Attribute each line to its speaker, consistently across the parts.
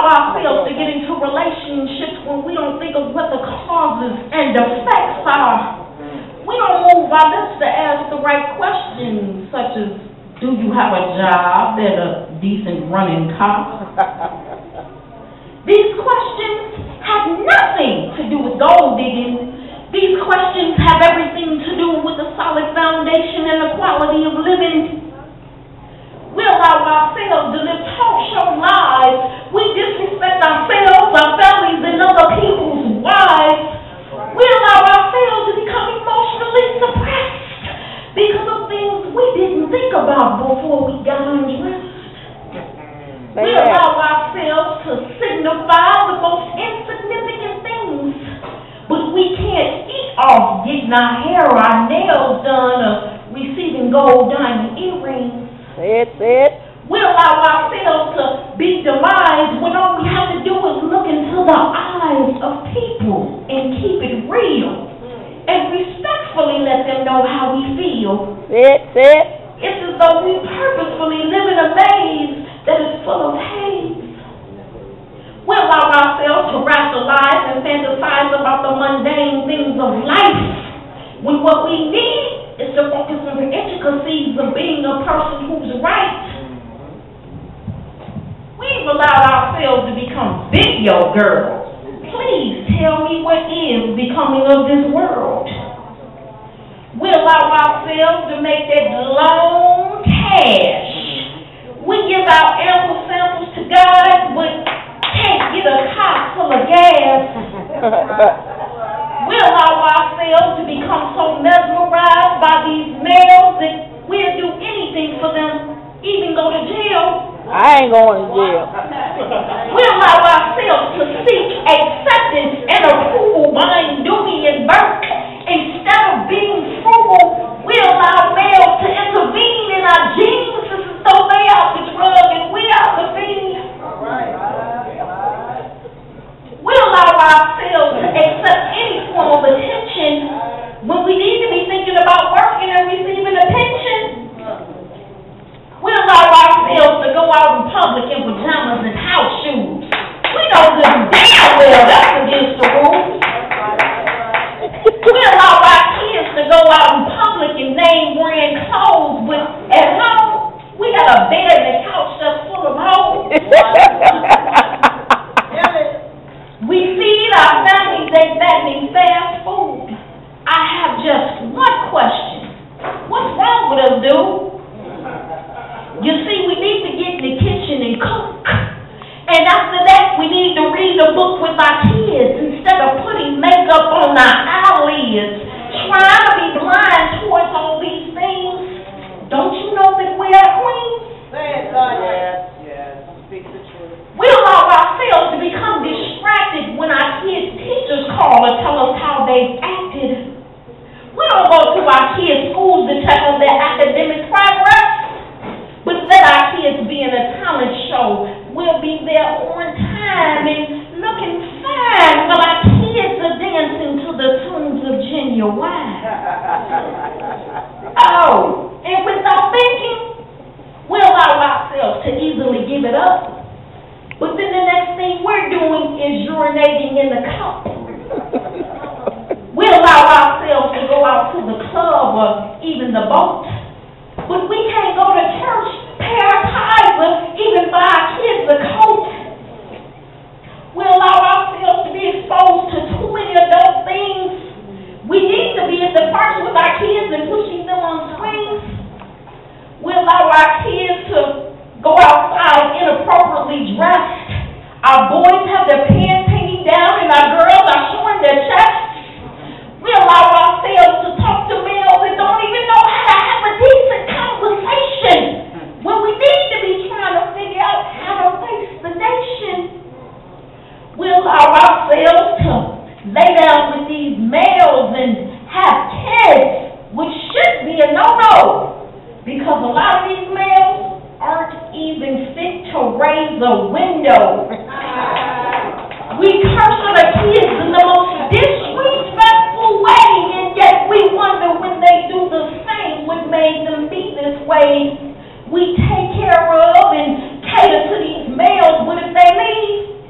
Speaker 1: ourselves to get into relationships when we don't think of what the causes and effects are. We don't move our lips to ask the right questions, such as, do you have a job and a decent running car? These questions have nothing to do with gold digging. These questions have everything to do with a solid foundation and the quality of living. We allow ourselves to live talk show lives. We disrespect ourselves, our families, and other people's wives. We allow ourselves to become emotionally suppressed because of things we didn't think about before we got undressed. We allow ourselves to signify the most insignificant things, but we can't eat off getting our hair or our nails done or receiving gold diamond earrings.
Speaker 2: Say it.
Speaker 1: We allow ourselves to be demised when all we have to do is look into the eyes of people and keep it real and respectfully let them know how we feel.
Speaker 2: Say it.
Speaker 1: It's as though we purposefully live in a maze that is full of haze. We allow ourselves to rationalize and fantasize about the mundane things of life when what we need is to focus on the intricacies of being a person who's right. We've allowed ourselves to become video girls. Please tell me what is becoming of this world. We allow ourselves to make that loan cash. We give out ample samples to God, but can't get a car full of gas. We allow ourselves to become so mesmerized by these males that we'll do anything for them, even go to jail.
Speaker 2: I ain't going to jail.
Speaker 1: We allow ourselves to seek acceptance and approval behind Dewey and Burke. Instead of being frugal, we allow males to intervene in our genes as though they are the drug and we are the fiend. We allow ourselves to accept any form of attention when we need to be thinking about working and receiving a pension. We allow ourselves to go out in public in pajamas and house shoes. We know good and damn well that's against the rules. We allow our kids to go out in public in name brand clothes, but at home, we got a bed and a couch that's full of holes. We feed our families fattening fast food. I have just one question. What's wrong with us, dude? You see, we need to get in the kitchen and cook. And after that, we need to read a book with our kids instead of putting makeup on our eyelids, trying to be blind towards all these things. Don't you know that we are queens?
Speaker 3: Yes. Speak the truth.
Speaker 1: We allow ourselves to become distracted when our kids' teachers call or tell us how they've acted. We don't go to our kids' schools to check on their academic progress, but let our kids be in a talent show. We'll be there on time and looking fine while our kids are dancing to the tunes of Genuine. Oh, and without thinking, we allow ourselves to easily give it up. But then the next thing we're doing is urinating in the cup. We allow ourselves to go out to the club or even the boat. But we can't go to church, pay our tithes, or even buy our kids a coat. We allow ourselves to be exposed to too many adult things. We need to be at the parks with our kids and pushing them on swings. We allow our kids to go outside inappropriately dressed. Our boys have their pants hanging down and our girls are showing their chests. We allow ourselves to talk to males that don't even know how to have a decent conversation when we need to be trying to figure out how to face the nation. We allow ourselves to lay down with these males and have kids, which should be a no-no, because a lot of these males aren't even fit to raise a window. We curse on the kids in the most disrespectful way, and yet we wonder when they do the same what made them be this way. We take care of and cater to these males, but if they leave,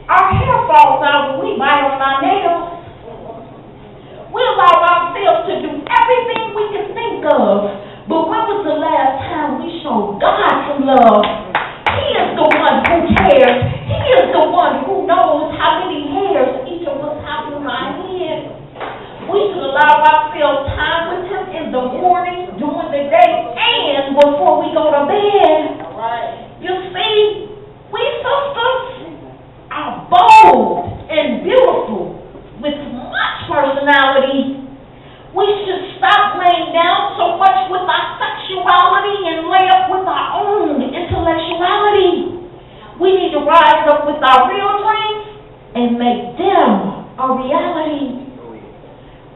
Speaker 1: forward with our real dreams and make them a reality.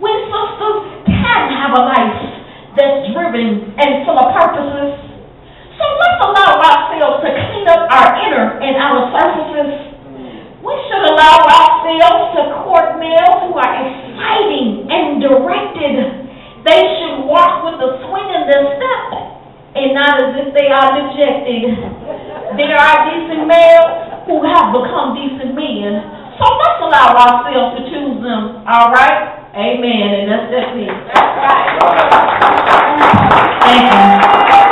Speaker 1: We sisters can have a life that's driven and full of purposes. So let's allow ourselves to clean up our inner and outer surfaces. We should allow ourselves to court males who are exciting and directed. They should walk with a swing in their step and not as if they are dejected. There are decent males who have become decent men. So let's allow ourselves to choose them, all right? Amen, and that's it. Thank you.